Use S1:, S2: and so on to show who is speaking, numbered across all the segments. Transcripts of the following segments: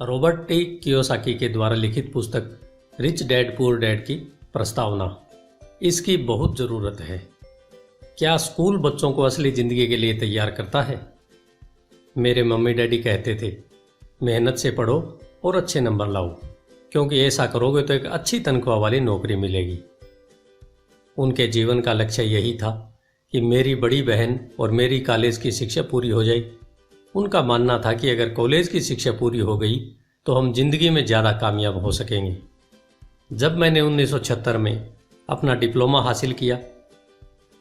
S1: Robert T Kiyosaki के द्वारा लिखित पुस्तक रिच डैड पुअर डैड की प्रस्तावना। इसकी बहुत ज़रूरत है। क्या स्कूल बच्चों को असली ज़िंदगी के लिए तैयार करता है? मेरे मम्मी डैडी कहते थे, मेहनत से पढ़ो और अच्छे नंबर लाओ, क्योंकि ऐसा करोगे तो एक अच्छी तनख्वाह वाली नौकरी मिलेगी। उनके जीवन का लक्ष्य यही था कि मेरी बड़ी बहन और मेरी कॉलेज की शिक्षा पूरी हो जाए। उनका मानना था कि अगर कॉलेज की शिक्षा पूरी हो गई तो हम जिंदगी में ज़्यादा कामयाब हो सकेंगे। जब मैंने 1976 में अपना डिप्लोमा हासिल किया,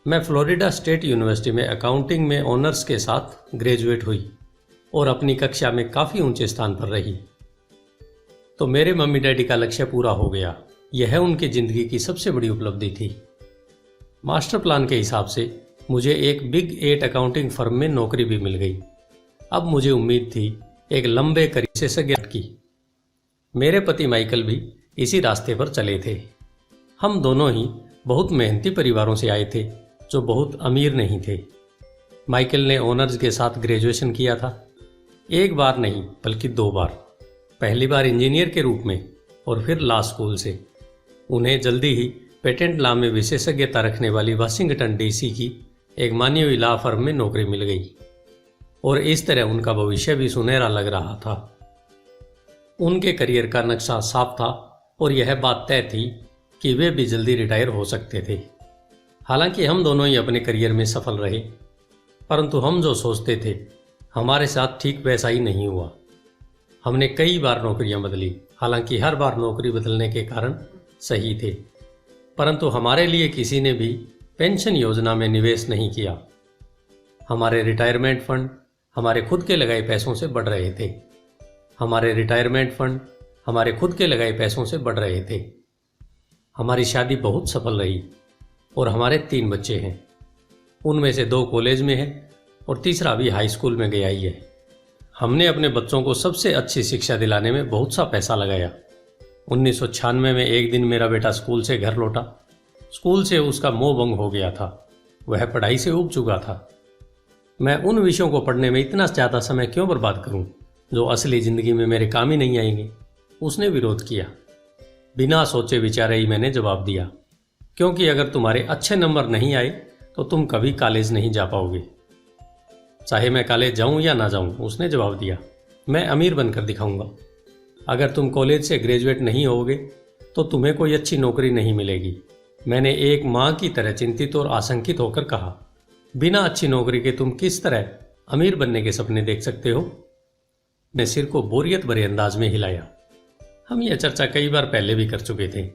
S1: मैं फ्लोरिडा स्टेट यूनिवर्सिटी में अकाउंटिंग में ऑनर्स के साथ ग्रेजुएट हुई और अपनी कक्षा में काफ़ी ऊंचे स्थान पर रही। तो मेरे मम्मी डैडी का लक्ष्य पूरा हो गया। यह उनकी ज़िंदगी की सबसे बड़ी उपलब्धि थी। मास्टर प्लान के हिसाब से मुझे एक बिग 8 अकाउंटिंग फर्म में नौकरी भी मिल गई। अब मुझे उम्मीद थी एक लंबे करियर विशेषज्ञ की। मेरे पति माइकल भी इसी रास्ते पर चले थे। हम दोनों ही बहुत मेहनती परिवारों से आए थे जो बहुत अमीर नहीं थे। माइकल ने ऑनर्स के साथ ग्रेजुएशन किया था, एक बार नहीं बल्कि 2 बार। पहली बार इंजीनियर के रूप में और फिर लॉ स्कूल से। उन्हें जल्दी ही पेटेंट लॉ में विशेषज्ञता रखने वाली वाशिंगटन डीसी की एक मानी हुई लॉ फर्म में नौकरी मिल गई और इस तरह उनका भविष्य भी सुनहरा लग रहा था। उनके करियर का नक्शा साफ था और यह बात तय थी कि वे भी जल्दी रिटायर हो सकते थे। हालांकि हम दोनों ही अपने करियर में सफल रहे, परंतु हम जो सोचते थे हमारे साथ ठीक वैसा ही नहीं हुआ। हमने कई बार नौकरियां बदली, हालांकि हर बार नौकरी बदलने के कारण सही थे, परंतु हमारे लिए किसी ने भी पेंशन योजना में निवेश नहीं किया। हमारे रिटायरमेंट फंड हमारे खुद के लगाए पैसों से बढ़ रहे थे। हमारी शादी बहुत सफल रही और हमारे 3 बच्चे हैं। उनमें से 2 कॉलेज में हैं और तीसरा भी हाई स्कूल में गया ही है। हमने अपने बच्चों को सबसे अच्छी शिक्षा दिलाने में बहुत सा पैसा लगाया। 1996 में एक दिन मेरा बेटा स्कूल से घर लौटा। स्कूल से उसका मोह भंग हो गया था। वह पढ़ाई से ऊब चुका था। मैं उन विषयों को पढ़ने में इतना ज़्यादा समय क्यों बर्बाद करूं जो असली ज़िंदगी में मेरे काम ही नहीं आएंगे। उसने विरोध किया। बिना सोचे विचारे ही मैंने जवाब दिया, क्योंकि अगर तुम्हारे अच्छे नंबर नहीं आए तो तुम कभी कॉलेज नहीं जा पाओगे। चाहे मैं कॉलेज जाऊं या ना जाऊं, उसने जवाब दिया, मैं अमीर बनकर दिखाऊंगा। अगर तुम कॉलेज से ग्रेजुएट नहीं होगे तो तुम्हें कोई अच्छी नौकरी नहीं मिलेगी। मैंने एक माँ की तरह चिंतित और आशंकित होकर कहा, बिना अच्छी नौकरी के तुम किस तरह अमीर बनने के सपने देख सकते हो? मैं सिर को बोरियत भरे अंदाज में हिलाया। हम यह चर्चा कई बार पहले भी कर चुके थे।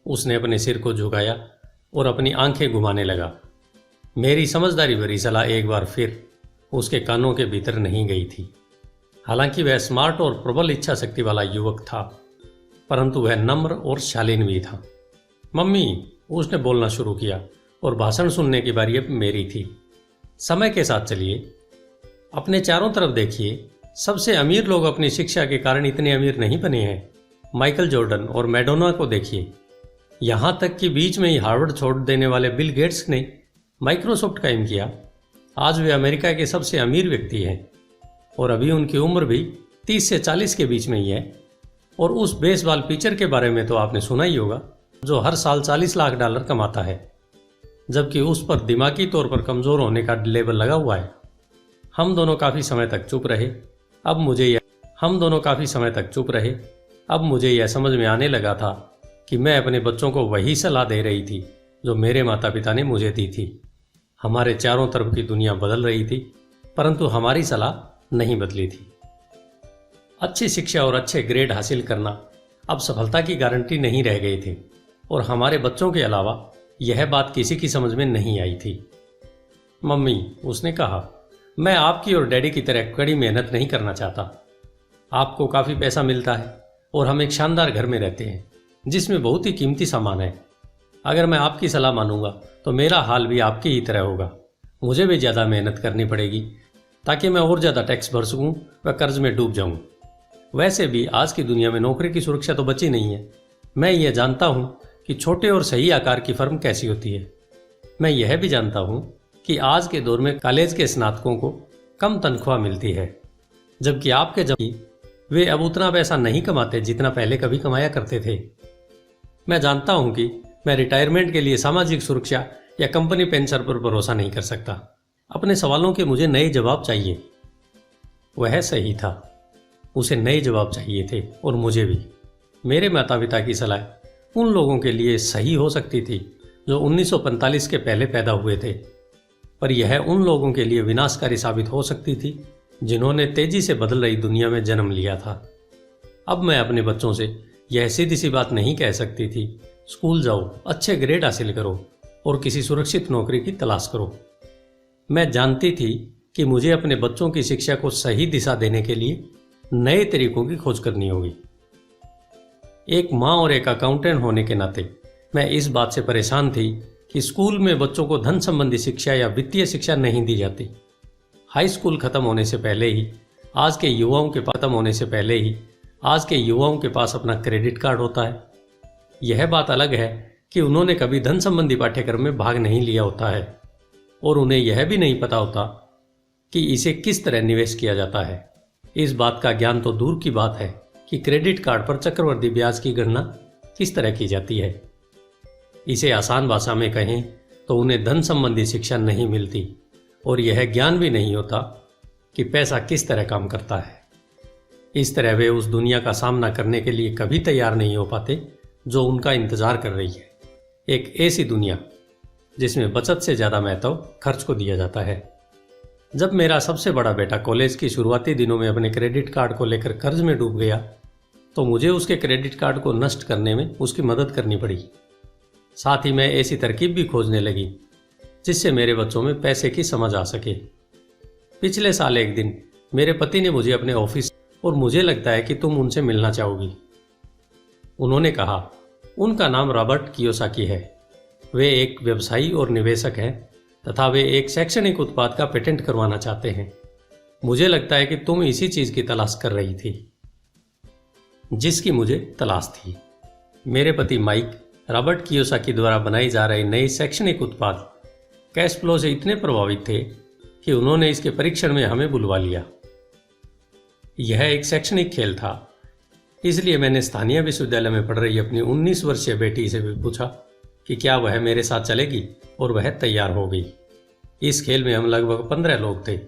S1: उसने अपने सिर को झुकाया और अपनी आंखें घुमाने लगा। मेरी समझदारी भरी सलाह एक बार फिर उसके कानों के भीतर नहीं गई थी। हालांकि वह स्मार्ट और प्रबल इच्छा शक्ति वाला युवक था, परंतु वह नम्र और शालीन भी था। मम्मी, उसने बोलना शुरू किया और भाषण सुनने की बारी अब मेरी थी। समय के साथ चलिए, अपने चारों तरफ देखिए। सबसे अमीर लोग अपनी शिक्षा के कारण इतने अमीर नहीं बने हैं। माइकल जॉर्डन और मैडोना को देखिए। यहाँ तक कि बीच में ही हार्वर्ड छोड़ देने वाले बिल गेट्स ने माइक्रोसॉफ्ट कायम किया। आज वे अमेरिका के सबसे अमीर व्यक्ति हैं और अभी उनकी उम्र भी 30 से 40 के बीच में ही है। और उस बेसबॉल पिचर के बारे में तो आपने सुना ही होगा, जो हर साल $40 लाख कमाता है, जबकि उस पर दिमागी तौर पर कमज़ोर होने का लेबल लगा हुआ है। हम दोनों काफ़ी समय तक चुप रहे। अब मुझे यह समझ में आने लगा था कि मैं अपने बच्चों को वही सलाह दे रही थी जो मेरे माता पिता ने मुझे दी थी। हमारे चारों तरफ की दुनिया बदल रही थी, परंतु हमारी सलाह नहीं बदली थी। अच्छी शिक्षा और अच्छे ग्रेड हासिल करना अब सफलता की गारंटी नहीं रह गए थे और हमारे बच्चों के अलावा यह बात किसी की समझ में नहीं आई थी। मम्मी, उसने कहा, मैं आपकी और डैडी की तरह कड़ी मेहनत नहीं करना चाहता। आपको काफ़ी पैसा मिलता है और हम एक शानदार घर में रहते हैं जिसमें बहुत ही कीमती सामान है। अगर मैं आपकी सलाह मानूंगा तो मेरा हाल भी आपकी ही तरह होगा। मुझे भी ज़्यादा मेहनत करनी पड़ेगी ताकि मैं और ज़्यादा टैक्स भर सकूं व कर्ज में डूब जाऊं। वैसे भी आज की दुनिया में नौकरी की सुरक्षा तो बची नहीं है। मैं ये जानता हूं कि छोटे और सही आकार की फर्म कैसी होती है। मैं यह भी जानता हूं कि आज के दौर में कॉलेज के स्नातकों को कम तनख्वाह मिलती है, जबकि आपके वे अब उतना पैसा नहीं कमाते जितना पहले कभी कमाया करते थे। मैं जानता हूं कि मैं रिटायरमेंट के लिए सामाजिक सुरक्षा या कंपनी पेंशन पर भरोसा नहीं कर सकता। अपने सवालों के मुझे नए जवाब चाहिए। वह सही था, उसे नए जवाब चाहिए थे और मुझे भी। मेरे माता पिता की सलाह उन लोगों के लिए सही हो सकती थी जो 1945 के पहले पैदा हुए थे, पर यह उन लोगों के लिए विनाशकारी साबित हो सकती थी जिन्होंने तेजी से बदल रही दुनिया में जन्म लिया था। अब मैं अपने बच्चों से यह सीधी सी बात नहीं कह सकती थी, स्कूल जाओ, अच्छे ग्रेड हासिल करो और किसी सुरक्षित नौकरी की तलाश करो। मैं जानती थी कि मुझे अपने बच्चों की शिक्षा को सही दिशा देने के लिए नए तरीकों की खोज करनी होगी। एक माँ और एक अकाउंटेंट होने के नाते मैं इस बात से परेशान थी कि स्कूल में बच्चों को धन संबंधी शिक्षा या वित्तीय शिक्षा नहीं दी जाती। हाई स्कूल खत्म होने से पहले ही आज के युवाओं के पास अपना क्रेडिट कार्ड होता है। यह बात अलग है कि उन्होंने कभी धन संबंधी पाठ्यक्रम में भाग नहीं लिया होता है और उन्हें यह भी नहीं पता होता कि इसे किस तरह निवेश किया जाता है। इस बात का ज्ञान तो दूर की बात है कि क्रेडिट कार्ड पर चक्रवृद्धि ब्याज की गणना किस तरह की जाती है। इसे आसान भाषा में कहें तो उन्हें धन संबंधी शिक्षा नहीं मिलती और यह ज्ञान भी नहीं होता कि पैसा किस तरह काम करता है। इस तरह वे उस दुनिया का सामना करने के लिए कभी तैयार नहीं हो पाते जो उनका इंतजार कर रही है। एक ऐसी दुनिया जिसमें बचत से ज़्यादा महत्व खर्च को दिया जाता है। जब मेरा सबसे बड़ा बेटा कॉलेज की शुरुआती दिनों में अपने क्रेडिट कार्ड को लेकर कर्ज में डूब गया तो मुझे उसके क्रेडिट कार्ड को नष्ट करने में उसकी मदद करनी पड़ी। साथ ही मैं ऐसी तरकीब भी खोजने लगी जिससे मेरे बच्चों में पैसे की समझ आ सके। पिछले साल एक दिन मेरे पति ने मुझे अपने ऑफिस और मुझे लगता है कि तुम उनसे मिलना चाहोगी। उन्होंने कहा, उनका नाम रॉबर्ट कियोसाकी है। वे एक व्यवसायी और निवेशक हैं तथा वे एक शैक्षणिक उत्पाद का पेटेंट करवाना चाहते हैं। मुझे लगता है कि तुम इसी चीज की तलाश कर रही थी जिसकी मुझे तलाश थी। मेरे पति माइक रॉबर्ट कियोसाकी द्वारा बनाई जा रही नई शैक्षणिक उत्पाद कैश फ्लो से इतने प्रभावित थे कि उन्होंने इसके परीक्षण में हमें बुलवा लिया। यह एक शैक्षणिक खेल था, इसलिए मैंने स्थानीय विश्वविद्यालय में पढ़ रही अपनी 19 वर्षीय बेटी से भी पूछा कि क्या वह मेरे साथ चलेगी और वह तैयार हो गई। इस खेल में हम लगभग 15 लोग थे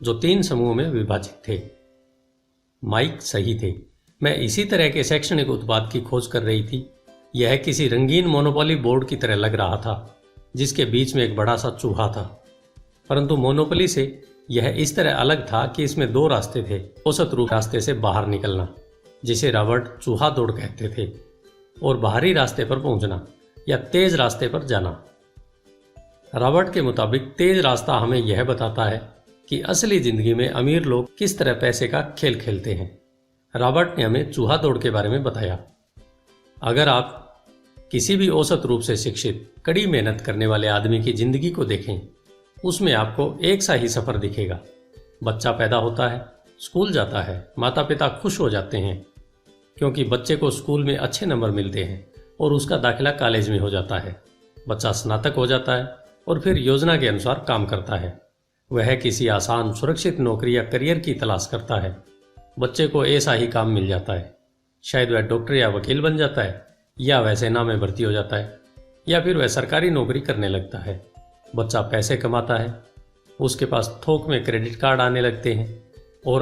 S1: जो 3 समूह में विभाजित थे। माइक सही थे, मैं इसी तरह के शैक्षणिक उत्पाद की खोज कर रही थी। यह किसी रंगीन मोनोपोली बोर्ड की तरह लग रहा था जिसके बीच में एक बड़ा सा चूहा था, परंतु मोनोपोली से यह इस तरह अलग था कि इसमें 2 रास्ते थे। औसत रूप रास्ते से बाहर निकलना, जिसे रॉबर्ट चूहा दौड़ कहते थे, और बाहरी रास्ते पर पहुंचना या तेज रास्ते पर जाना। रॉबर्ट के मुताबिक तेज रास्ता हमें यह बताता है कि असली जिंदगी में अमीर लोग किस तरह पैसे का खेल खेलते हैं। रॉबर्ट ने हमें चूहा दौड़ के बारे में बताया। अगर आप किसी भी औसत रूप से शिक्षित, कड़ी मेहनत करने वाले आदमी की जिंदगी को देखें, उसमें आपको एक सा ही सफर दिखेगा। बच्चा पैदा होता है, स्कूल जाता है, माता पिता खुश हो जाते हैं क्योंकि बच्चे को स्कूल में अच्छे नंबर मिलते हैं और उसका दाखिला कॉलेज में हो जाता है। बच्चा स्नातक हो जाता है और फिर योजना के अनुसार काम करता है। वह किसी आसान, सुरक्षित नौकरी या करियर की तलाश करता है। बच्चे को ऐसा ही काम मिल जाता है। शायद वह डॉक्टर या वकील बन जाता है, या वह सेना में भर्ती हो जाता है, या फिर वह सरकारी नौकरी करने लगता है। बच्चा पैसे कमाता है, उसके पास थोक में क्रेडिट कार्ड आने लगते हैं, और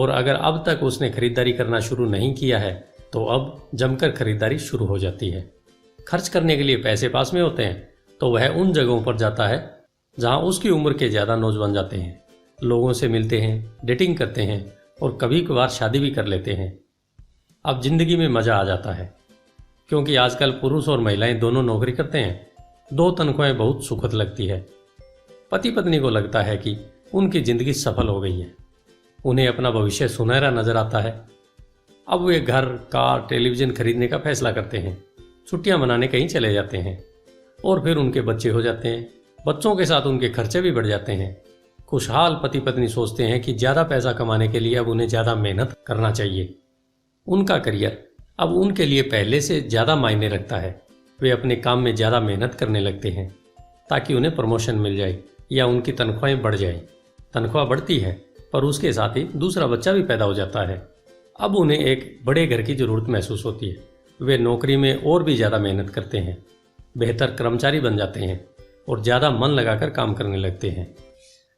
S1: अगर अब तक उसने खरीदारी करना शुरू नहीं किया है तो अब जमकर खरीदारी शुरू हो जाती है। खर्च करने के लिए पैसे पास में होते हैं तो वह उन जगहों पर जाता है जहां उसकी उम्र के ज़्यादा नौजवान जाते हैं, लोगों से मिलते हैं, डेटिंग करते हैं और कभी कभार शादी भी कर लेते हैं। अब जिंदगी में मज़ा आ जाता है क्योंकि आजकल पुरुष और महिलाएं दोनों नौकरी करते हैं। 2 तनख्वाहें बहुत सुखद लगती है। पति पत्नी को लगता है कि उनकी जिंदगी सफल हो गई है। उन्हें अपना भविष्य सुनहरा नजर आता है। अब वे घर, कार, टेलीविज़न खरीदने का फैसला करते हैं, छुट्टियां मनाने कहीं चले जाते हैं और फिर उनके बच्चे हो जाते हैं। बच्चों के साथ उनके खर्चे भी बढ़ जाते हैं। खुशहाल पति पत्नी सोचते हैं कि ज़्यादा पैसा कमाने के लिए अब उन्हें ज़्यादा मेहनत करना चाहिए। उनका करियर अब उनके लिए पहले से ज़्यादा मायने रखता है। वे अपने काम में ज़्यादा मेहनत करने लगते हैं ताकि उन्हें प्रमोशन मिल जाए या उनकी तनख्वाहें बढ़ जाए। तनख्वाह बढ़ती है पर उसके साथ ही दूसरा बच्चा भी पैदा हो जाता है। अब उन्हें एक बड़े घर की ज़रूरत महसूस होती है। वे नौकरी में और भी ज़्यादा मेहनत करते हैं, बेहतर कर्मचारी बन जाते हैं और ज़्यादा मन लगाकर काम करने लगते हैं।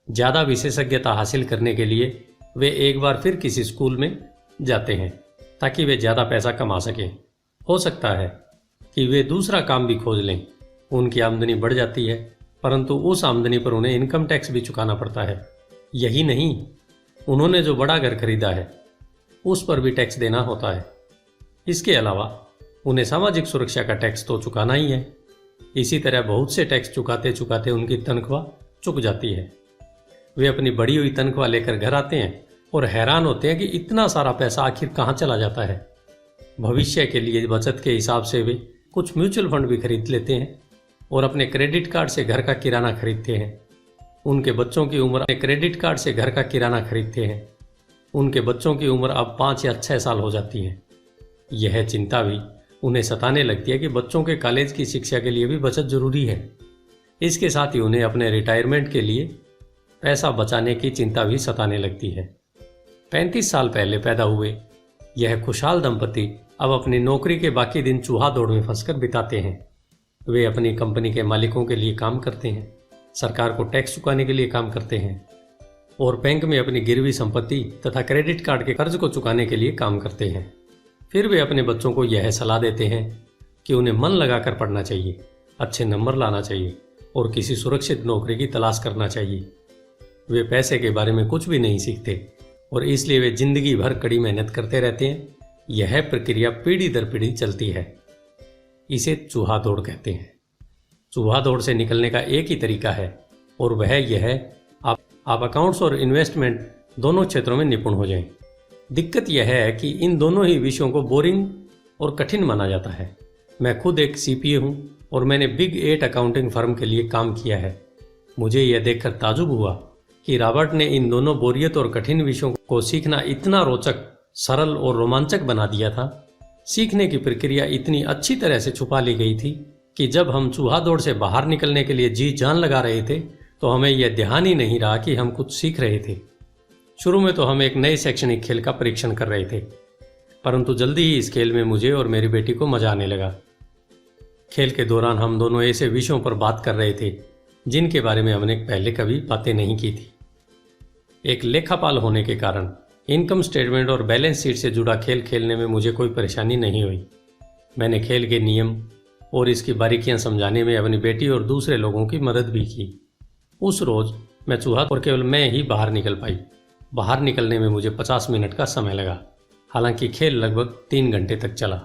S1: ज़्यादा विशेषज्ञता हासिल करने के लिए वे एक बार फिर किसी स्कूल में जाते हैं ताकि वे ज़्यादा पैसा कमा सकें। हो सकता है कि वे दूसरा काम भी खोज लें। उनकी आमदनी बढ़ जाती है, परंतु उस आमदनी पर उन्हें इनकम टैक्स भी चुकाना पड़ता है। यही नहीं, उन्होंने जो बड़ा घर खरीदा है उस पर भी टैक्स देना होता है। इसके अलावा उन्हें सामाजिक सुरक्षा का टैक्स तो चुकाना ही है। इसी तरह बहुत से टैक्स चुकाते चुकाते उनकी तनख्वाह चुक जाती है। वे अपनी बढ़ी हुई तनख्वाह लेकर घर आते हैं और हैरान होते हैं कि इतना सारा पैसा आखिर कहाँ चला जाता है। भविष्य के लिए बचत के हिसाब से वे कुछ म्यूचुअल फंड भी खरीद लेते हैं और अपने क्रेडिट कार्ड से घर का किराना खरीदते हैं। उनके बच्चों की उम्र अपने क्रेडिट कार्ड से घर का किराना खरीदते हैं। उनके बच्चों की उम्र अब 5 या 6 साल हो जाती है। यह चिंता भी उन्हें सताने लगती है कि बच्चों के कॉलेज की शिक्षा के लिए भी बचत जरूरी है। इसके साथ ही उन्हें अपने रिटायरमेंट के लिए पैसा बचाने की चिंता भी सताने लगती है। 35 साल पहले पैदा हुए यह खुशहाल दंपति अब अपनी नौकरी के बाकी दिन चूहा दौड़ में फंसकर बिताते हैं। वे अपनी कंपनी के मालिकों के लिए काम करते हैं, सरकार को टैक्स चुकाने के लिए काम करते हैं और बैंक में अपनी गिरवी संपत्ति तथा क्रेडिट कार्ड के कर्ज को चुकाने के लिए काम करते हैं। फिर वे अपने बच्चों को यह सलाह देते हैं कि उन्हें मन लगाकर पढ़ना चाहिए, अच्छे नंबर लाना चाहिए और किसी सुरक्षित नौकरी की तलाश करना चाहिए। वे पैसे के बारे में कुछ भी नहीं सीखते और इसलिए वे जिंदगी भर कड़ी मेहनत करते रहते हैं। यह प्रक्रिया पीढ़ी दर पीढ़ी चलती है। इसे चूहा दौड़ कहते हैं। चूहा दौड़ से निकलने का एक ही तरीका है और वह यह है आप अकाउंट्स और इन्वेस्टमेंट दोनों क्षेत्रों में निपुण हो जाएं। दिक्कत यह है कि इन दोनों ही विषयों को बोरिंग और कठिन माना जाता है। मैं खुद एक सीपीए हूँ और मैंने बिग 8 अकाउंटिंग फर्म के लिए काम किया है। मुझे यह देखकर ताजुब हुआ कि रॉबर्ट ने इन दोनों बोरियत और कठिन विषयों को सीखना इतना रोचक, सरल और रोमांचक बना दिया था। सीखने की प्रक्रिया इतनी अच्छी तरह से छुपा ली गई थी कि जब हम चूहा दौड़ से बाहर निकलने के लिए जी जान लगा रहे थे तो हमें यह ध्यान ही नहीं रहा कि हम कुछ सीख रहे थे। शुरू में तो हम एक नए शैक्षणिक खेल का परीक्षण कर रहे थे, परंतु जल्दी ही इस खेल में मुझे और मेरी बेटी को मजा आने लगा। खेल के दौरान हम दोनों ऐसे विषयों पर बात कर रहे थे जिनके बारे में हमने पहले कभी बातें नहीं की थी। एक लेखापाल होने के कारण इनकम स्टेटमेंट और बैलेंस शीट से जुड़ा खेल खेलने में मुझे कोई परेशानी नहीं हुई। मैंने खेल के नियम और इसकी बारीकियां समझाने में अपनी बेटी और दूसरे लोगों की मदद भी की। उस रोज मैं चूहा और केवल मैं ही बाहर निकल पाई। बाहर निकलने में मुझे 50 मिनट का समय लगा, हालांकि खेल लगभग 3 घंटे तक चला।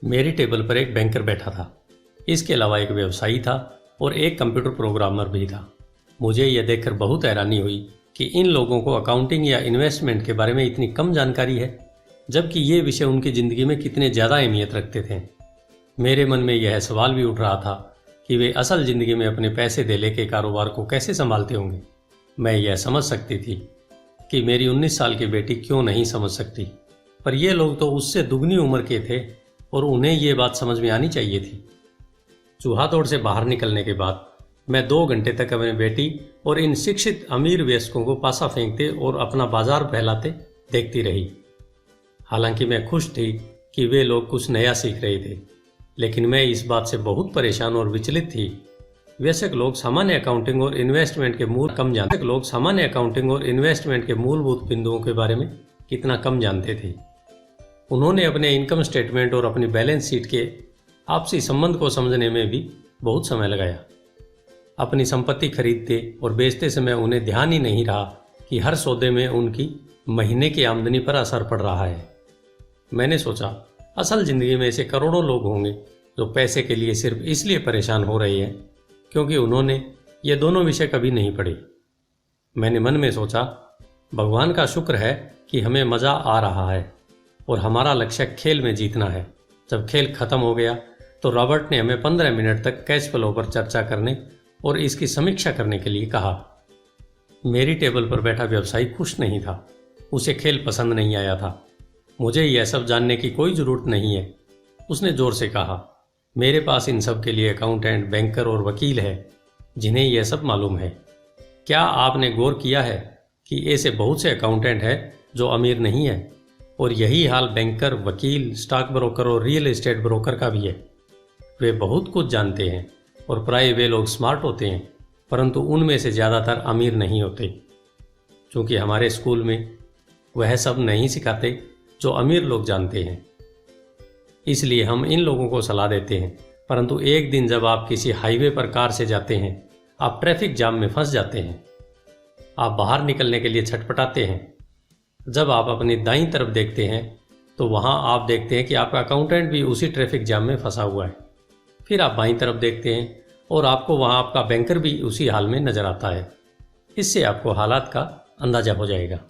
S1: मेरी टेबल पर एक बैंकर बैठा था, इसके अलावा एक व्यवसायी था और एक कंप्यूटर प्रोग्रामर भी था। मुझे यह देखकर बहुत हैरानी हुई कि इन लोगों को अकाउंटिंग या इन्वेस्टमेंट के बारे में इतनी कम जानकारी है, जबकि ये विषय उनकी ज़िंदगी में कितने ज़्यादा अहमियत रखते थे। मेरे मन में यह सवाल भी उठ रहा था कि वे असल ज़िंदगी में अपने पैसे धेले के कारोबार को कैसे संभालते होंगे। मैं यह समझ सकती थी कि मेरी 19 साल की बेटी क्यों नहीं समझ सकती, पर ये लोग तो उससे दुगनी उम्र के थे और उन्हें ये बात समझ में आनी चाहिए थी। चूहा दौड़ से बाहर निकलने के बाद मैं 2 घंटे तक अपनी बेटी और इन शिक्षित अमीर वयस्कों को पासा फेंकते और अपना बाजार फैलाते देखती रही। हालांकि मैं खुश थी कि वे लोग कुछ नया सीख रहे थे, लेकिन मैं इस बात से बहुत परेशान और विचलित थी। वयस्क लोग सामान्य अकाउंटिंग और इन्वेस्टमेंट के मूलभूत बिंदुओं के बारे में कितना कम जानते थे। उन्होंने अपने इनकम स्टेटमेंट और अपनी बैलेंस शीट के आपसी संबंध को समझने में भी बहुत समय लगाया। अपनी संपत्ति खरीदते और बेचते समय उन्हें ध्यान ही नहीं रहा कि हर सौदे में उनकी महीने की आमदनी पर असर पड़ रहा है। मैंने सोचा, असल जिंदगी में ऐसे करोड़ों लोग होंगे जो पैसे के लिए सिर्फ इसलिए परेशान हो रहे हैं क्योंकि उन्होंने ये दोनों विषय कभी नहीं पढ़े। मैंने मन में सोचा, भगवान का शुक्र है कि हमें मज़ा आ रहा है और हमारा लक्ष्य खेल में जीतना है। जब खेल खत्म हो गया तो रॉबर्ट ने हमें 15 मिनट तक कैश फ्लो पर चर्चा करने और इसकी समीक्षा करने के लिए कहा। मेरी टेबल पर बैठा व्यवसायी खुश नहीं था, उसे खेल पसंद नहीं आया था। मुझे यह सब जानने की कोई ज़रूरत नहीं है, उसने ज़ोर से कहा। मेरे पास इन सब के लिए अकाउंटेंट, बैंकर और वकील है जिन्हें यह सब मालूम है। क्या आपने गौर किया है कि ऐसे बहुत से अकाउंटेंट हैं जो अमीर नहीं है, और यही हाल बैंकर, वकील, स्टॉक ब्रोकर और रियल एस्टेट ब्रोकर का भी है। वे बहुत कुछ जानते हैं और प्राय वे लोग स्मार्ट होते हैं, परंतु उनमें से ज़्यादातर अमीर नहीं होते। क्योंकि हमारे स्कूल में वह सब नहीं सिखाते जो अमीर लोग जानते हैं, इसलिए हम इन लोगों को सलाह देते हैं। परंतु एक दिन जब आप किसी हाईवे पर कार से जाते हैं, आप ट्रैफिक जाम में फंस जाते हैं, आप बाहर निकलने के लिए छटपटाते हैं। जब आप अपनी दाईं तरफ देखते हैं तो वहां आप देखते हैं कि आपका अकाउंटेंट भी उसी ट्रैफिक जाम में फंसा हुआ है। फिर आप बाईं तरफ देखते हैं और आपको वहां आपका बैंकर भी उसी हाल में नजर आता है। इससे आपको हालात का अंदाजा हो जाएगा।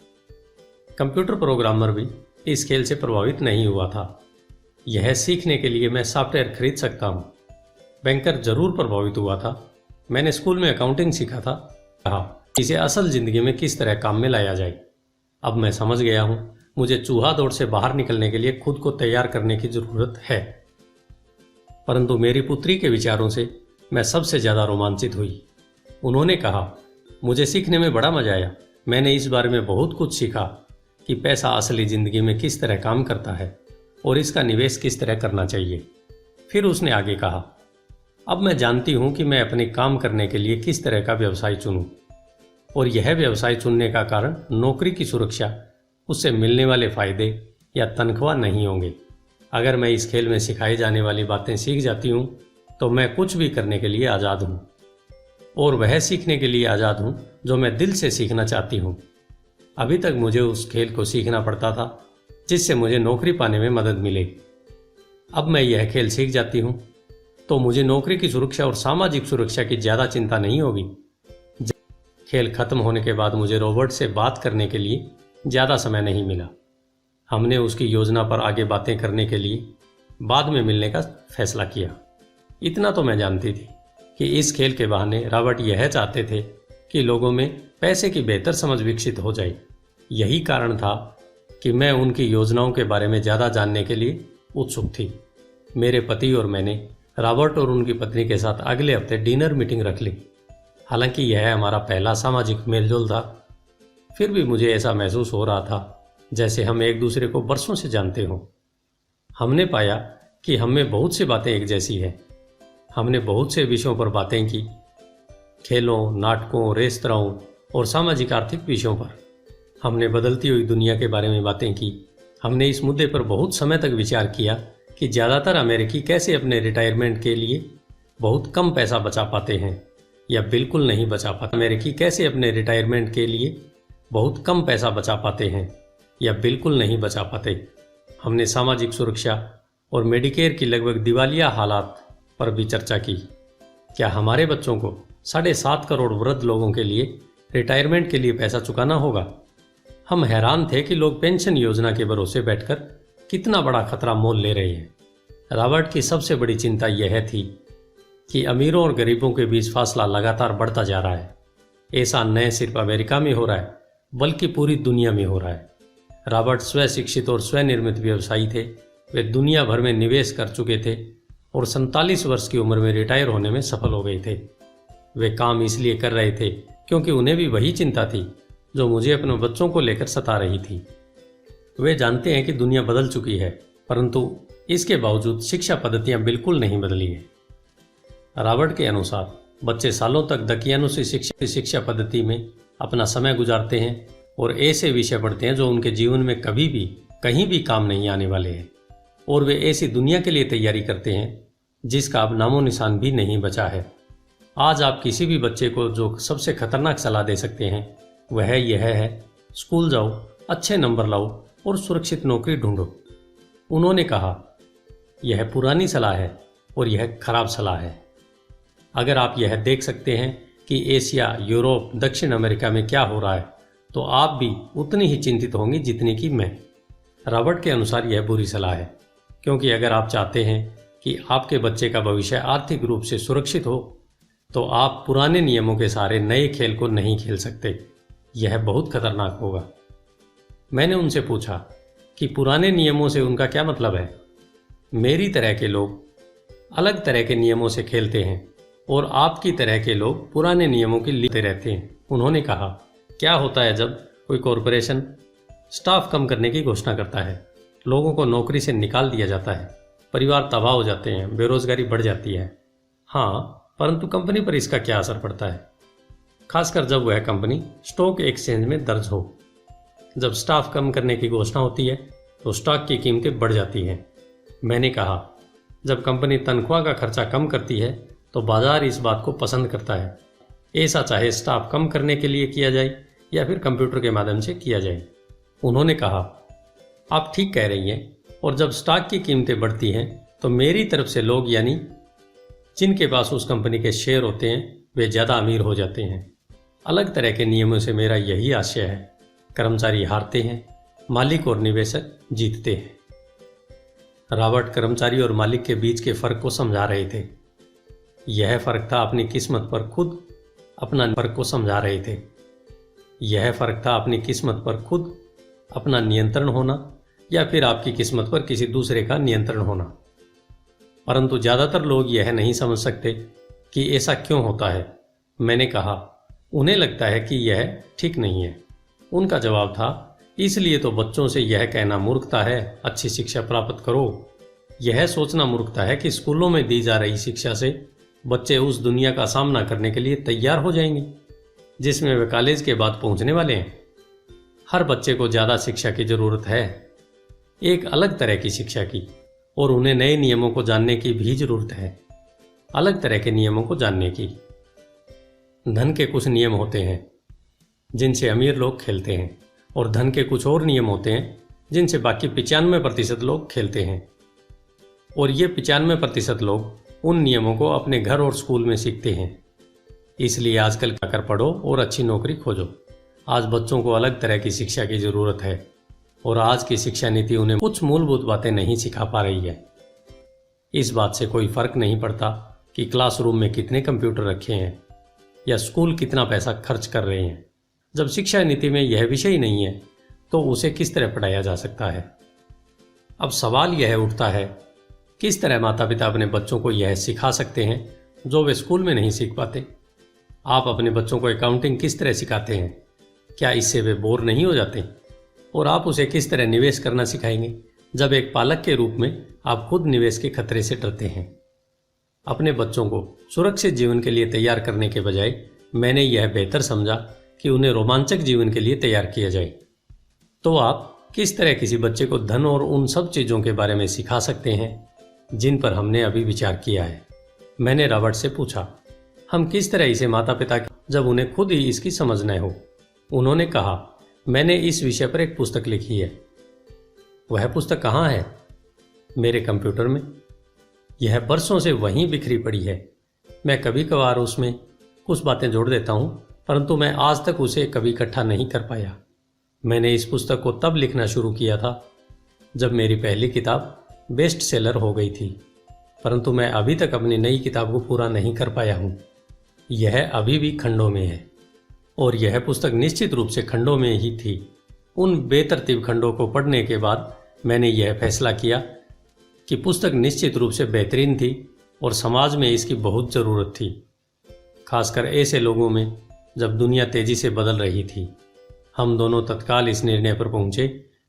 S1: कंप्यूटर प्रोग्रामर भी इस खेल से प्रभावित नहीं हुआ था। यह सीखने के लिए मैं सॉफ्टवेयर खरीद सकता हूँ। बैंकर जरूर प्रभावित हुआ था। मैंने स्कूल में अकाउंटिंग सीखा था, कहा इसे असल जिंदगी में किस तरह काम में लाया जाए। अब मैं समझ गया हूँ, मुझे चूहा दौड़ से बाहर निकलने के लिए खुद को तैयार करने की जरूरत है। परंतु मेरी पुत्री के विचारों से मैं सबसे ज़्यादा रोमांचित हुई। उन्होंने कहा, मुझे सीखने में बड़ा मजा आया। मैंने इस बारे में बहुत कुछ सीखा कि पैसा असली ज़िंदगी में किस तरह काम करता है और इसका निवेश किस तरह करना चाहिए। फिर उसने आगे कहा, अब मैं जानती हूँ कि मैं अपने काम करने के लिए किस तरह का व्यवसाय चुनूँ, और यह व्यवसाय चुनने का कारण नौकरी की सुरक्षा, उससे मिलने वाले फ़ायदे या तनख्वाह नहीं होंगे। अगर मैं इस खेल में सिखाई जाने वाली बातें सीख जाती हूँ तो मैं कुछ भी करने के लिए आज़ाद हूँ, और वह सीखने के लिए आज़ाद हूँ जो मैं दिल से सीखना चाहती हूँ। अभी तक मुझे उस खेल को सीखना पड़ता था जिससे मुझे नौकरी पाने में मदद मिले। अब मैं यह खेल सीख जाती हूँ तो मुझे नौकरी की सुरक्षा और सामाजिक सुरक्षा की ज़्यादा चिंता नहीं होगी। खेल खत्म होने के बाद मुझे रॉबर्ट से बात करने के लिए ज़्यादा समय नहीं मिला। हमने उसकी योजना पर आगे बातें करने के लिए बाद में मिलने का फैसला किया। इतना तो मैं जानती थी कि इस खेल के बहाने रॉबर्ट यह चाहते थे कि लोगों में पैसे की बेहतर समझ विकसित हो जाए। यही कारण था कि मैं उनकी योजनाओं के बारे में ज़्यादा जानने के लिए उत्सुक थी। मेरे पति और मैंने रॉबर्ट और उनकी पत्नी के साथ अगले हफ्ते डिनर मीटिंग रख ली। हालांकि यह हमारा पहला सामाजिक मेलजोल था, फिर भी मुझे ऐसा महसूस हो रहा था जैसे हम एक दूसरे को बरसों से जानते हों। हमने पाया कि हम में बहुत सी बातें एक जैसी हैं। हमने बहुत से विषयों पर बातें की, खेलों, नाटकों, रेस्तराओं और सामाजिक आर्थिक विषयों पर। हमने बदलती हुई दुनिया के बारे में बातें की। हमने इस मुद्दे पर बहुत समय तक विचार किया कि ज़्यादातर अमेरिकी कैसे अपने रिटायरमेंट के लिए बहुत कम पैसा बचा पाते हैं या बिल्कुल नहीं बचा पाते। अमेरिकी कैसे अपने रिटायरमेंट के लिए बहुत कम पैसा बचा पाते हैं या बिल्कुल नहीं बचा पाते। हमने सामाजिक सुरक्षा और मेडिकेयर की लगभग दिवालिया हालात पर भी चर्चा की। क्या हमारे बच्चों को 7.5 करोड़ वृद्ध लोगों के लिए रिटायरमेंट के लिए पैसा चुकाना होगा? हम हैरान थे कि लोग पेंशन योजना के भरोसे बैठकर कितना बड़ा खतरा मोल ले रहे हैं। रॉबर्ट की सबसे बड़ी चिंता यह थी कि अमीरों और गरीबों के बीच फासला लगातार बढ़ता जा रहा है। ऐसा न सिर्फ अमेरिका में हो रहा है बल्कि पूरी दुनिया में हो रहा है। रॉबर्ट स्व शिक्षित और स्वनिर्मित व्यवसायी थे। वे दुनिया भर में निवेश कर चुके थे और 47 वर्ष की उम्र में रिटायर होने में सफल हो गए थे। वे काम इसलिए कर रहे थे क्योंकि उन्हें भी वही चिंता थी जो मुझे अपने बच्चों को लेकर सता रही थी। वे जानते हैं कि दुनिया बदल चुकी है, परंतु इसके बावजूद शिक्षा पद्धतियां बिल्कुल नहीं बदली है। रॉबर्ट के अनुसार बच्चे सालों तक दकियानुसी शिक्षा पद्धति में अपना समय गुजारते हैं और ऐसे विषय पढ़ते हैं जो उनके जीवन में कभी भी कहीं भी काम नहीं आने वाले हैं, और वे ऐसी दुनिया के लिए तैयारी करते हैं जिसका अब नामो निशान भी नहीं बचा है। आज आप किसी भी बच्चे को जो सबसे खतरनाक सलाह दे सकते हैं वह यह है, स्कूल जाओ, अच्छे नंबर लाओ और सुरक्षित नौकरी ढूंढो। उन्होंने कहा, यह पुरानी सलाह है और यह खराब सलाह है। अगर आप यह देख सकते हैं कि एशिया, यूरोप, दक्षिण अमेरिका में क्या हो रहा है तो आप भी उतनी ही चिंतित होंगी जितनी कि मैं। रॉबर्ट के अनुसार यह बुरी सलाह है, क्योंकि अगर आप चाहते हैं कि आपके बच्चे का भविष्य आर्थिक रूप से सुरक्षित हो तो आप पुराने नियमों के सहारे नए खेल को नहीं खेल सकते। यह बहुत खतरनाक होगा। मैंने उनसे पूछा कि पुराने नियमों से उनका क्या मतलब है। मेरी तरह के लोग अलग तरह के नियमों से खेलते हैं और आपकी तरह के लोग पुराने नियमों की लेते रहते हैं। उन्होंने कहा, क्या होता है जब कोई कॉरपोरेशन स्टाफ कम करने की घोषणा करता है, लोगों को नौकरी से निकाल दिया जाता है, परिवार तबाह हो जाते हैं, बेरोजगारी बढ़ जाती है। हाँ, परंतु कंपनी पर इसका क्या असर पड़ता है, खासकर जब वह कंपनी स्टॉक एक्सचेंज में दर्ज हो। जब स्टाफ कम करने की घोषणा होती है तो स्टॉक की कीमतें बढ़ जाती हैं। मैंने कहा, जब कंपनी तनख्वाह का खर्चा कम करती है तो बाजार इस बात को पसंद करता है, ऐसा चाहे स्टाफ कम करने के लिए किया जाए या फिर कंप्यूटर के माध्यम से किया जाए। उन्होंने कहा, आप ठीक कह रही हैं, और जब स्टॉक की कीमतें बढ़ती हैं तो मेरी तरफ से लोग, यानी जिनके पास उस कंपनी के शेयर होते हैं, वे ज़्यादा अमीर हो जाते हैं। अलग तरह के नियमों से मेरा यही आशय है, कर्मचारी हारते हैं, मालिक और निवेशक जीतते हैं। रॉबर्ट कर्मचारी और मालिक के बीच के फर्क को समझा रहे थे। यह फर्क था अपनी किस्मत पर खुद अपना फर्क को समझा रहे थे। यह फर्क था अपनी किस्मत पर खुद अपना नियंत्रण होना या फिर आपकी किस्मत पर किसी दूसरे का नियंत्रण होना। परंतु ज़्यादातर लोग यह नहीं समझ सकते कि ऐसा क्यों होता है। मैंने कहा, उन्हें लगता है कि यह ठीक नहीं है। उनका जवाब था, इसलिए तो बच्चों से यह कहना मूर्खता है, अच्छी शिक्षा प्राप्त करो। यह सोचना मूर्खता है कि स्कूलों में दी जा रही शिक्षा से बच्चे उस दुनिया का सामना करने के लिए तैयार हो जाएंगे जिसमें वे कॉलेज के बाद पहुंचने वाले हैं। हर बच्चे को ज़्यादा शिक्षा की ज़रूरत है, एक अलग तरह की शिक्षा की, और उन्हें नए नियमों को जानने की भी ज़रूरत है, अलग तरह के नियमों को जानने की। धन के कुछ नियम होते हैं जिनसे अमीर लोग खेलते हैं, और धन के कुछ और नियम होते हैं जिनसे बाकी 95% लोग खेलते हैं। और ये 95% लोग उन नियमों को अपने घर और स्कूल में सीखते हैं। इसलिए आजकल क्या कर पढ़ो और अच्छी नौकरी खोजो। आज बच्चों को अलग तरह की शिक्षा की ज़रूरत है, और आज की शिक्षा नीति उन्हें कुछ मूलभूत बातें नहीं सिखा पा रही है। इस बात से कोई फर्क नहीं पड़ता कि क्लासरूम में कितने कंप्यूटर रखे हैं या स्कूल कितना पैसा खर्च कर रहे हैं। जब शिक्षा नीति में यह विषय ही नहीं है तो उसे किस तरह पढ़ाया जा सकता है। अब सवाल यह उठता है, किस तरह माता पिता अपने बच्चों को यह सिखा सकते हैं जो वे स्कूल में नहीं सीख पाते। आप अपने बच्चों को अकाउंटिंग किस तरह सिखाते हैं, क्या इससे वे बोर नहीं हो जाते। और आप उसे किस तरह निवेश करना सिखाएंगे जब एक पालक के रूप में आप खुद निवेश के खतरे से डरते हैं। अपने बच्चों को सुरक्षित जीवन के लिए तैयार करने के बजाय मैंने यह बेहतर समझा कि उन्हें रोमांचक जीवन के लिए तैयार किया जाए। तो आप किस तरह किसी बच्चे को धन और उन सब चीज़ों के बारे में सिखा सकते हैं जिन पर हमने अभी विचार किया है। मैंने रॉबर्ट से पूछा, हम किस तरह इसे माता पिता जब उन्हें खुद ही इसकी समझ न हो। उन्होंने कहा, मैंने इस विषय पर एक पुस्तक लिखी है। वह पुस्तक कहाँ है? मेरे कंप्यूटर में। यह बरसों से वहीं बिखरी पड़ी है। मैं कभी कभार उसमें कुछ बातें जोड़ देता हूँ, परंतु मैं आज तक उसे कभी इकट्ठा नहीं कर पाया। मैंने इस पुस्तक को तब लिखना शुरू किया था जब मेरी पहली किताब बेस्ट सेलर हो गई थी, परंतु मैं अभी तक अपनी नई किताब को पूरा नहीं कर पाया हूँ। यह अभी भी खंडों में है, और यह पुस्तक निश्चित रूप से खंडों में ही थी। उन बेतरतीब खंडों को पढ़ने के बाद मैंने यह फैसला किया कि पुस्तक निश्चित रूप से बेहतरीन थी और समाज में इसकी बहुत ज़रूरत थी, खासकर ऐसे लोगों में जब दुनिया तेज़ी से बदल रही थी। हम दोनों तत्काल इस निर्णय पर पहुंचे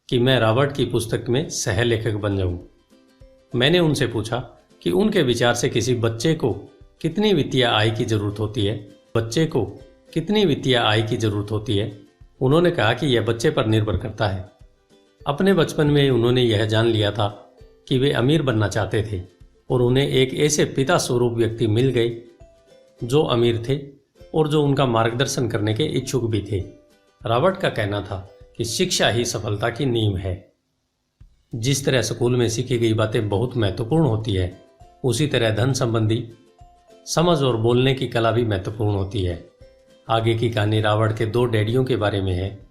S1: कि मैं रॉबर्ट की पुस्तक में सह लेखक बन जाऊं। मैंने उनसे पूछा कि उनके विचार से किसी बच्चे को कितनी वित्तीय आय की ज़रूरत होती है। बच्चे को कितनी वित्तीय आय की ज़रूरत होती है? उन्होंने कहा कि यह बच्चे पर निर्भर करता है। अपने बचपन में उन्होंने यह जान लिया था कि वे अमीर बनना चाहते थे, और उन्हें एक ऐसे पिता स्वरूप व्यक्ति मिल गए जो अमीर थे और जो उनका मार्गदर्शन करने के इच्छुक भी थे। रॉबर्ट का कहना था कि शिक्षा ही सफलता की नींव है। जिस तरह स्कूल में सीखी गई बातें बहुत महत्वपूर्ण होती है, उसी तरह धन संबंधी समझ और बोलने की कला भी महत्वपूर्ण होती है। आगे की कहानी रॉबर्ट के 2 डैडियों के बारे में है,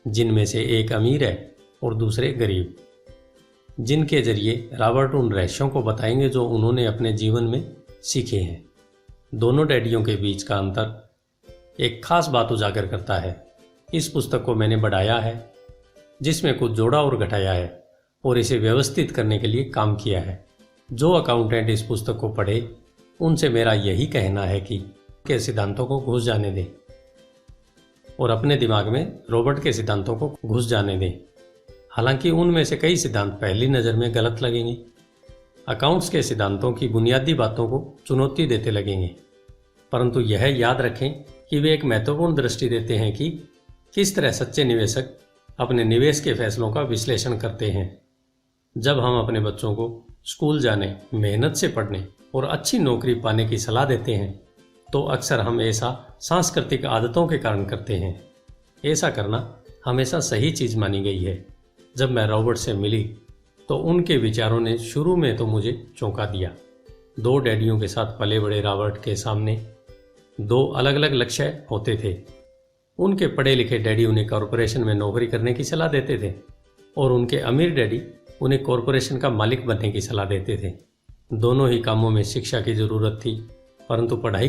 S1: जिनमें से एक अमीर है और दूसरे गरीब, जिनके जरिए रॉबर्ट उन रहस्यों को बताएंगे जो उन्होंने अपने जीवन में सीखे हैं। दोनों डैडियों के बीच का अंतर एक खास बात उजागर करता है। इस पुस्तक को मैंने बढ़ाया है, जिसमें कुछ जोड़ा और घटाया है, और इसे व्यवस्थित करने के लिए काम किया है। जो अकाउंटेंट इस पुस्तक को पढ़े, उनसे मेरा यही कहना है कि के सिद्धांतों को घुस जाने दें। और अपने दिमाग में रॉबर्ट के सिद्धांतों को घुस जाने दें। हालांकि उनमें से कई सिद्धांत पहली नज़र में गलत लगेंगे। अकाउंट्स के सिद्धांतों की बुनियादी बातों को चुनौती देते लगेंगे, परंतु यह याद रखें कि वे एक महत्वपूर्ण दृष्टि देते हैं कि किस तरह सच्चे निवेशक अपने निवेश के फैसलों का विश्लेषण करते हैं। जब हम अपने बच्चों को स्कूल जाने, मेहनत से पढ़ने और अच्छी नौकरी पाने की सलाह देते हैं तो अक्सर हम ऐसा सांस्कृतिक आदतों के कारण करते हैं। ऐसा करना हमेशा सही चीज़ मानी गई है। जब मैं रॉबर्ट से मिली तो उनके विचारों ने शुरू में तो मुझे चौंका दिया। दो डैडियों के साथ पले बड़े रॉबर्ट के सामने दो अलग अलग लक्ष्य होते थे। उनके पढ़े लिखे डैडी उन्हें कॉरपोरेशन में नौकरी करने की सलाह देते थे और उनके अमीर डैडी उन्हें कॉरपोरेशन का मालिक बनने की सलाह देते थे। दोनों ही कामों में शिक्षा की ज़रूरत थी, परंतु पढ़ाई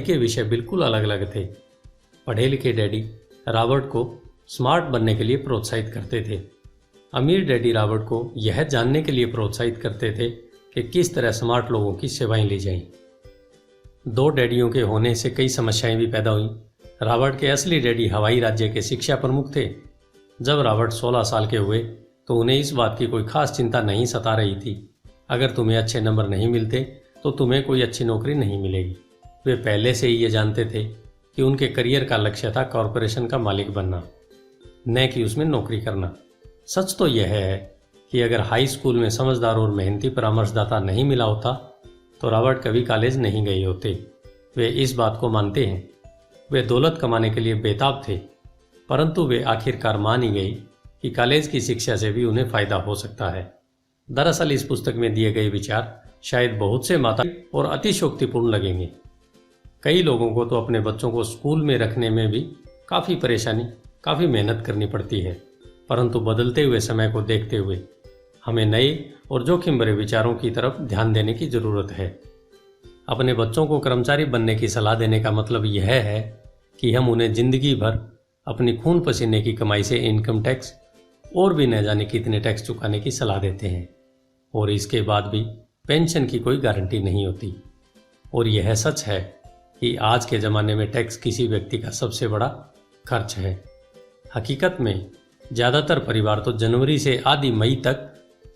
S1: के विषय बिल्कुल अलग अलग थे। पढ़े लिखे डैडी रॉबर्ट को स्मार्ट बनने के लिए प्रोत्साहित करते थे। अमीर डैडी रॉबर्ट को यह जानने के लिए प्रोत्साहित करते थे कि किस तरह स्मार्ट लोगों की सेवाएं ली जाएं। दो डैडियों के होने से कई समस्याएं भी पैदा हुईं। रॉबर्ट के असली डैडी हवाई राज्य के शिक्षा प्रमुख थे। जब रॉबर्ट 16 साल के हुए तो उन्हें इस बात की कोई खास चिंता नहीं सता रही थी। अगर तुम्हें अच्छे नंबर नहीं मिलते तो तुम्हें कोई अच्छी नौकरी नहीं मिलेगी। वे पहले से ही ये जानते थे कि उनके करियर का लक्ष्य था कॉरपोरेशन का मालिक बनना, न कि उसमें नौकरी करना। सच तो यह है कि अगर हाई स्कूल में समझदार और मेहनती परामर्शदाता नहीं मिला होता तो रॉबर्ट कभी कॉलेज नहीं गए होते। वे इस बात को मानते हैं। वे दौलत कमाने के लिए बेताब थे, परंतु वे आखिरकार मान ही गए कि कॉलेज की शिक्षा से भी उन्हें फायदा हो सकता है। दरअसल इस पुस्तक में दिए गए विचार शायद बहुत से माता और अतिशयोक्तिपूर्ण लगेंगे। कई लोगों को तो अपने बच्चों को स्कूल में रखने में भी काफ़ी मेहनत करनी पड़ती है, परंतु बदलते हुए समय को देखते हुए हमें नए और जोखिम भरे विचारों की तरफ ध्यान देने की ज़रूरत है। अपने बच्चों को कर्मचारी बनने की सलाह देने का मतलब यह है कि हम उन्हें जिंदगी भर अपनी खून पसीने की कमाई से इनकम टैक्स और भी न जाने कितने टैक्स चुकाने की सलाह देते हैं, और इसके बाद भी पेंशन की कोई गारंटी नहीं होती। और यह सच है कि आज के ज़माने में टैक्स किसी व्यक्ति का सबसे बड़ा खर्च है। हकीकत में ज़्यादातर परिवार तो जनवरी से आधी मई तक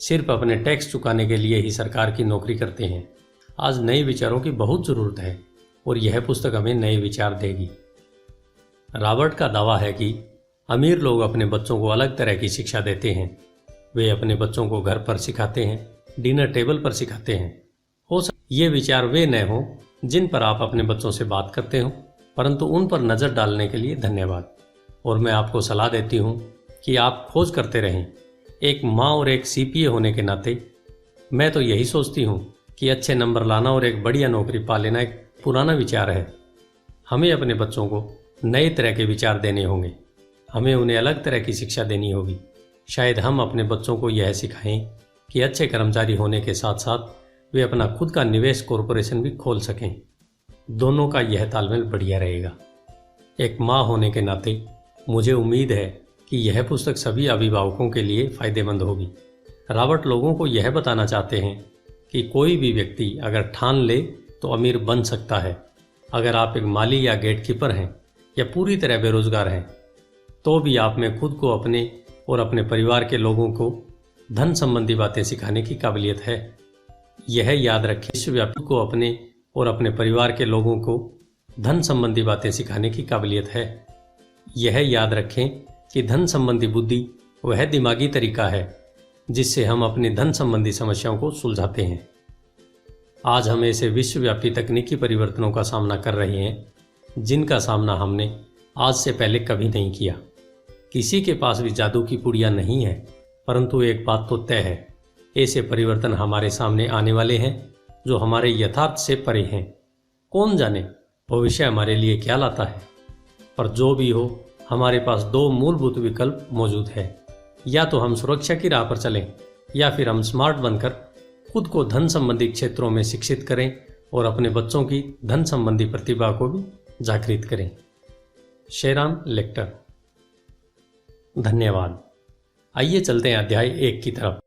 S1: सिर्फ अपने टैक्स चुकाने के लिए ही सरकार की नौकरी करते हैं। आज नए विचारों की बहुत ज़रूरत है और यह पुस्तक हमें नए विचार देगी। रॉबर्ट का दावा है कि अमीर लोग अपने बच्चों को अलग तरह की शिक्षा देते हैं। वे अपने बच्चों को घर पर सिखाते हैं, डिनर टेबल पर सिखाते हैं। ये विचार वे न हों जिन पर आप अपने बच्चों से बात करते हो, परंतु उन पर नज़र डालने के लिए धन्यवाद। और मैं आपको सलाह देती हूँ कि आप खोज करते रहें। एक माँ और एक सीपीए होने के नाते मैं तो यही सोचती हूँ कि अच्छे नंबर लाना और एक बढ़िया नौकरी पा लेना एक पुराना विचार है। हमें अपने बच्चों को नए तरह के विचार देने होंगे। हमें उन्हें अलग तरह की शिक्षा देनी होगी। शायद हम अपने बच्चों को यह सिखाएं कि अच्छे कर्मचारी होने के साथ साथ वे अपना खुद का निवेश कॉरपोरेशन भी खोल सकें। दोनों का यह तालमेल बढ़िया रहेगा। एक माँ होने के नाते मुझे उम्मीद है कि यह पुस्तक सभी अभिभावकों के लिए फ़ायदेमंद होगी। रॉबर्ट लोगों को यह बताना चाहते हैं कि कोई भी व्यक्ति अगर ठान ले तो अमीर बन सकता है। अगर आप एक माली या गेटकीपर हैं या पूरी तरह बेरोजगार हैं तो भी आप में खुद को अपने और अपने परिवार के लोगों को धन संबंधी बातें सिखाने की काबिलियत है। यह याद रखें, विश्वव्यापी को अपने और अपने परिवार के लोगों को धन संबंधी बातें सिखाने की काबिलियत है। यह याद रखें कि धन संबंधी बुद्धि वह दिमागी तरीका है जिससे हम अपनी धन संबंधी समस्याओं को सुलझाते हैं। आज हम ऐसे विश्वव्यापी तकनीकी परिवर्तनों का सामना कर रहे हैं जिनका सामना हमने आज से पहले कभी नहीं किया। किसी के पास भी जादू की पुड़िया नहीं है, परंतु एक बात तो तय है, ऐसे परिवर्तन हमारे सामने आने वाले हैं जो हमारे यथार्थ से परे हैं। कौन जाने भविष्य हमारे लिए क्या लाता है, पर जो भी हो हमारे पास दो मूलभूत विकल्प मौजूद है। या तो हम सुरक्षा की राह पर चलें या फिर हम स्मार्ट बनकर खुद को धन संबंधी क्षेत्रों में शिक्षित करें और अपने बच्चों की धन संबंधी प्रतिभा को भी जागृत करें। शेरान लेक्टर। धन्यवाद। आइए चलते हैं अध्याय 1 की तरफ।